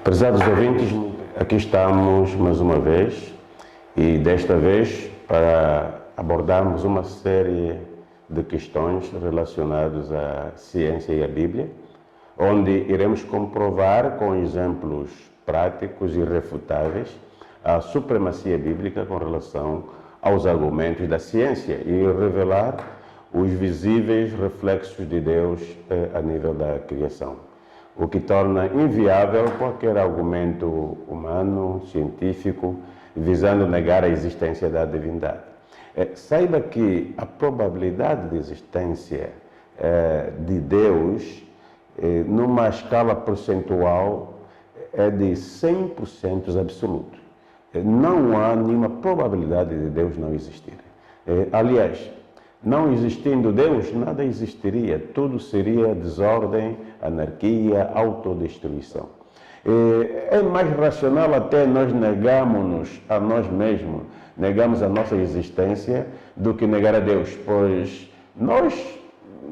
Prezados ouvintes, aqui estamos mais uma vez e desta vez para abordarmos uma série de questões relacionadas à ciência e à Bíblia, onde iremos comprovar com exemplos práticos e irrefutáveis a supremacia bíblica com relação aos argumentos da ciência e revelar os visíveis reflexos de Deus a nível da criação, o que torna inviável qualquer argumento humano, científico, visando negar a existência da divindade. Saiba que a probabilidade de existência de Deus, numa escala percentual, é de 100% absoluto. Não há nenhuma probabilidade de Deus não existir. Aliás, não existindo Deus, nada existiria. Tudo seria desordem, anarquia, autodestruição. É mais racional até nós negarmos a nós mesmos, negamos a nossa existência, do que negar a Deus, pois nós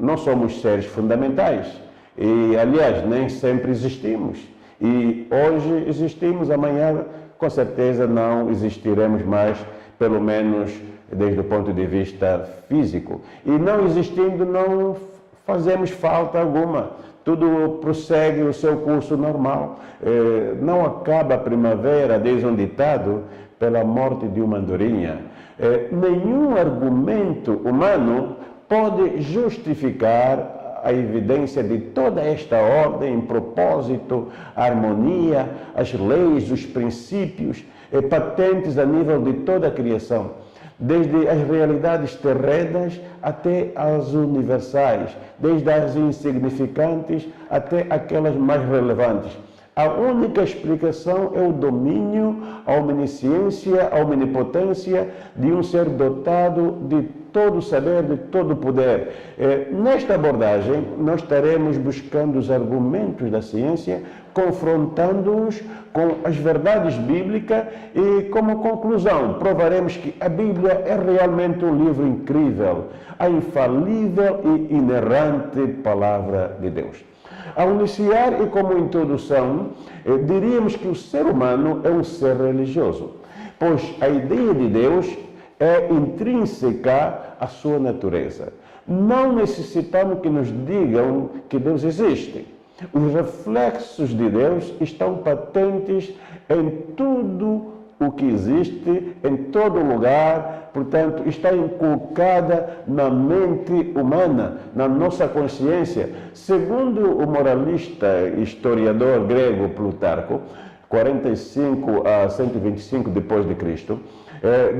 não somos seres fundamentais. E, aliás, nem sempre existimos. E hoje existimos, amanhã com certeza não existiremos mais, pelo menos desde o ponto de vista físico. E não existindo, não fazemos falta alguma. Tudo prossegue o seu curso normal. Não acaba a primavera, diz um ditado, pela morte de uma andorinha. Nenhum argumento humano pode justificar a evidência de toda esta ordem, propósito, harmonia, as leis, os princípios patentes a nível de toda a criação, desde as realidades terrenas até as universais, desde as insignificantes até aquelas mais relevantes. A única explicação é o domínio, a omnisciência, a omnipotência de um ser dotado de todo o saber, de todo o poder. Nesta abordagem, nós estaremos buscando os argumentos da ciência, confrontando-os com as verdades bíblicas e, como conclusão, provaremos que a Bíblia é realmente um livro incrível, a infalível e inerrante Palavra de Deus. Ao iniciar e como introdução, diríamos que o ser humano é um ser religioso, pois a ideia de Deus é intrínseca à sua natureza. Não necessitamos que nos digam que Deus existe. Os reflexos de Deus estão patentes em tudo o que existe, em todo lugar, portanto, está inculcada na mente humana, na nossa consciência. Segundo o moralista historiador grego Plutarco, 45 a 125 depois de Cristo,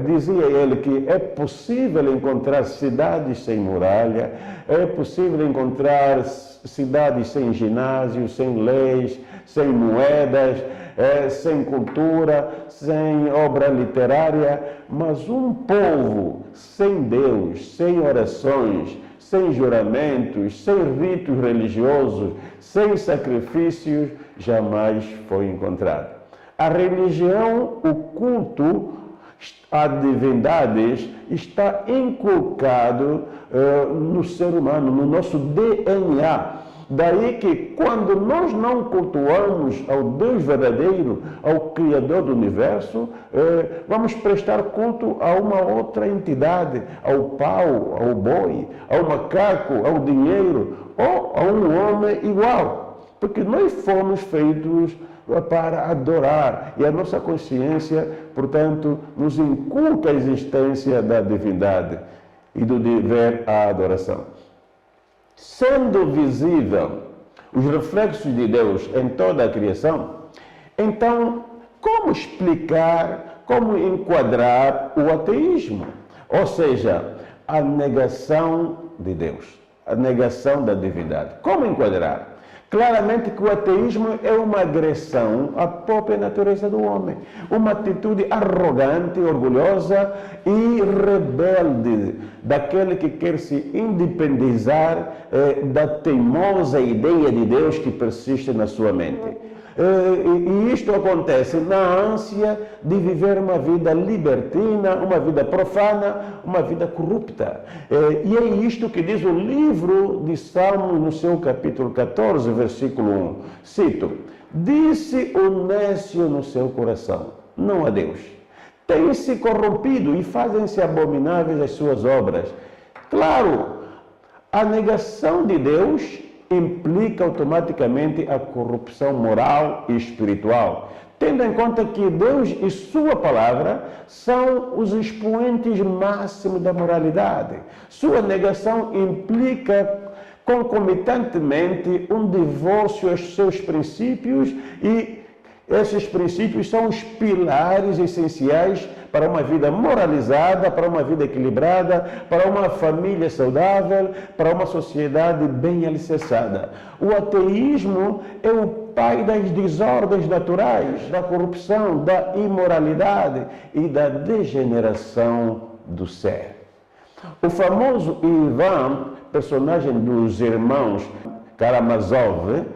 dizia ele que é possível encontrar cidades sem muralha, é possível encontrar cidades sem ginásios, sem leis, sem moedas, sem cultura, sem obra literária, mas um povo sem Deus, sem orações, sem juramentos, sem ritos religiosos, sem sacrifícios, jamais foi encontrado. A religião, o culto a divindades está inculcado no ser humano, no nosso DNA. Daí que quando nós não cultuamos ao Deus verdadeiro, ao Criador do Universo, vamos prestar culto a uma outra entidade, ao pau, ao boi, ao macaco, ao dinheiro, ou a um homem igual. Porque nós fomos feitos para adorar e a nossa consciência, portanto, nos inculca a existência da divindade e do dever à adoração. Sendo visível os reflexos de Deus em toda a criação, então, como explicar, como enquadrar o ateísmo? Ou seja, a negação de Deus, a negação da divindade. Como enquadrar? Claramente que o ateísmo é uma agressão à própria natureza do homem, uma atitude arrogante, orgulhosa e rebelde daquele que quer se independizar da teimosa ideia de Deus que persiste na sua mente. E isto acontece na ânsia de viver uma vida libertina, uma vida profana, uma vida corrupta. E é isto que diz o livro de Salmos no seu capítulo 14, versículo 1. Cito: Disse o nécio no seu coração, não a Deus. Têm-se corrompido e fazem-se abomináveis as suas obras. Claro, a negação de Deus implica automaticamente a corrupção moral e espiritual, tendo em conta que Deus e sua palavra são os expoentes máximos da moralidade. Sua negação implica concomitantemente um divórcio aos seus princípios, e esses princípios são os pilares essenciais para uma vida moralizada, para uma vida equilibrada, para uma família saudável, para uma sociedade bem alicerçada. O ateísmo é o pai das desordens naturais, da corrupção, da imoralidade e da degeneração do ser. O famoso Ivan, personagem dos irmãos Karamazov,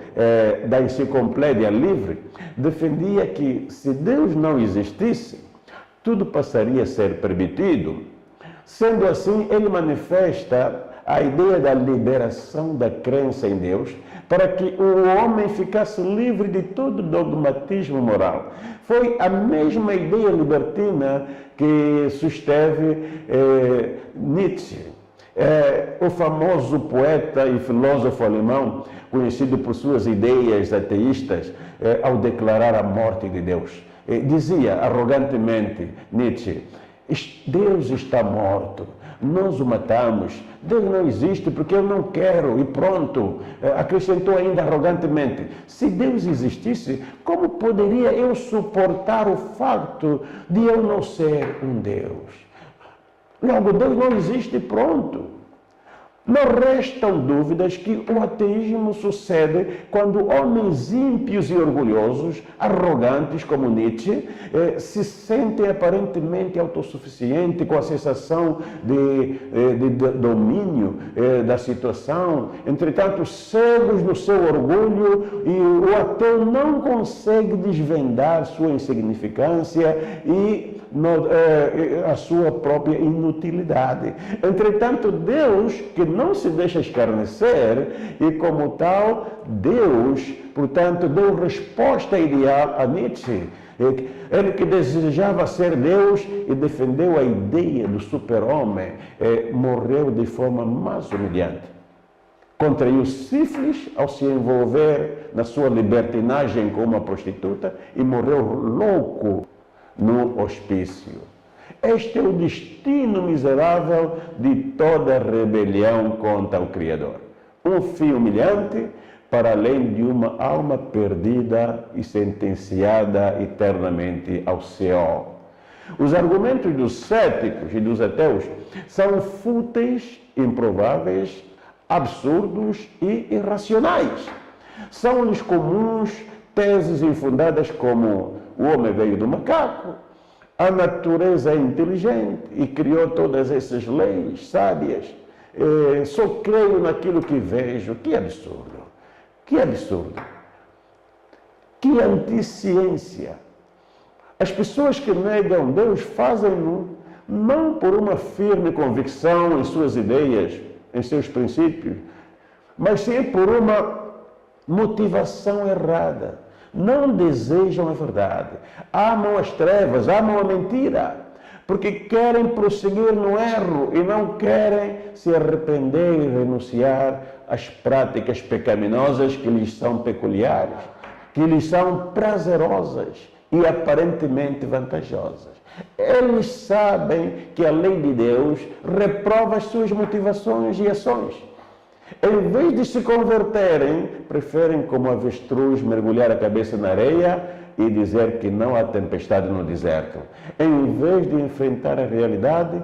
da Enciclopédia Livre, defendia que se Deus não existisse, tudo passaria a ser permitido. Sendo assim, ele manifesta a ideia da liberação da crença em Deus para que o homem ficasse livre de todo dogmatismo moral. Foi a mesma ideia libertina que susteve Nietzsche, o famoso poeta e filósofo alemão, conhecido por suas ideias ateístas, ao declarar a morte de Deus. Dizia arrogantemente Nietzsche, Deus está morto, nós o matamos, Deus não existe porque eu não quero, e pronto. Acrescentou ainda arrogantemente, se Deus existisse, como poderia eu suportar o facto de eu não ser um Deus? Logo, Deus não existe e pronto. Não restam dúvidas que o ateísmo sucede quando homens ímpios e orgulhosos, arrogantes como Nietzsche, se sentem aparentemente autossuficientes, com a sensação de domínio da situação. Entretanto, cegos no seu orgulho, e o ateu não consegue desvendar sua insignificância e a sua própria inutilidade. Entretanto, Deus, que não se deixa escarnecer, e como tal, Deus, portanto, deu resposta ideal a Nietzsche. Ele que desejava ser Deus e defendeu a ideia do super-homem, morreu de forma mais humilhante. Contraiu sífilis ao se envolver na sua libertinagem com uma prostituta e morreu louco no hospício. Este é o destino miserável de toda rebelião contra o Criador. Um fim humilhante para além de uma alma perdida e sentenciada eternamente ao céu. Os argumentos dos céticos e dos ateus são fúteis, improváveis, absurdos e irracionais. São-lhes comuns teses infundadas como o homem veio do macaco, a natureza é inteligente e criou todas essas leis sábias. Só creio naquilo que vejo. Que absurdo! Que absurdo! Que anti-ciência! As pessoas que negam Deus fazem-no não por uma firme convicção em suas ideias, em seus princípios, mas sim por uma motivação errada. Não desejam a verdade, amam as trevas, amam a mentira, porque querem prosseguir no erro e não querem se arrepender e renunciar às práticas pecaminosas que lhes são peculiares, que lhes são prazerosas e aparentemente vantajosas. Eles sabem que a lei de Deus reprova as suas motivações e ações. Em vez de se converterem, preferem, como avestruz, mergulhar a cabeça na areia e dizer que não há tempestade no deserto. Em vez de enfrentar a realidade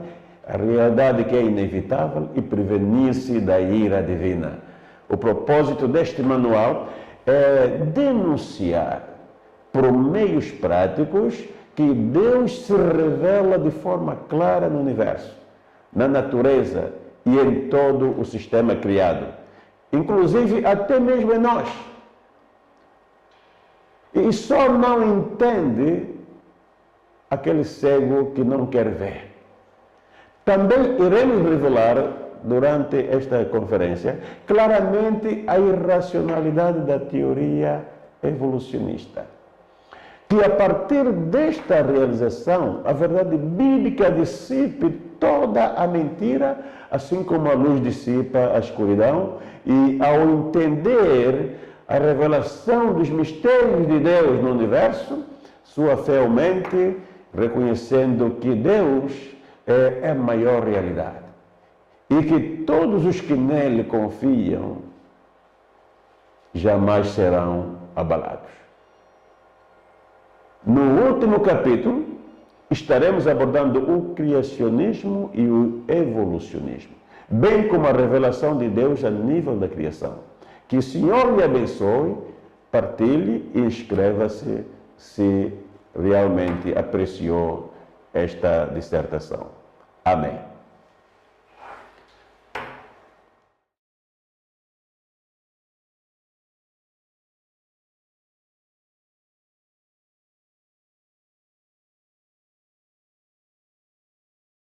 que é inevitável, e prevenir-se da ira divina. O propósito deste manual é denunciar, por meios práticos, que Deus se revela de forma clara no universo, na natureza e em todo o sistema criado, inclusive até mesmo em nós. E só não entende aquele cego que não quer ver. Também iremos revelar, durante esta conferência, claramente a irracionalidade da teoria evolucionista. Que a partir desta realização, a verdade bíblica dissipe toda a mentira, assim como a luz dissipa a escuridão, e ao entender a revelação dos mistérios de Deus no universo, sua fé aumente, reconhecendo que Deus é a maior realidade e que todos os que nele confiam jamais serão abalados. No último capítulo, estaremos abordando o criacionismo e o evolucionismo, bem como a revelação de Deus a nível da criação. Que o Senhor lhe abençoe, partilhe e inscreva-se se realmente apreciou esta dissertação. Amém.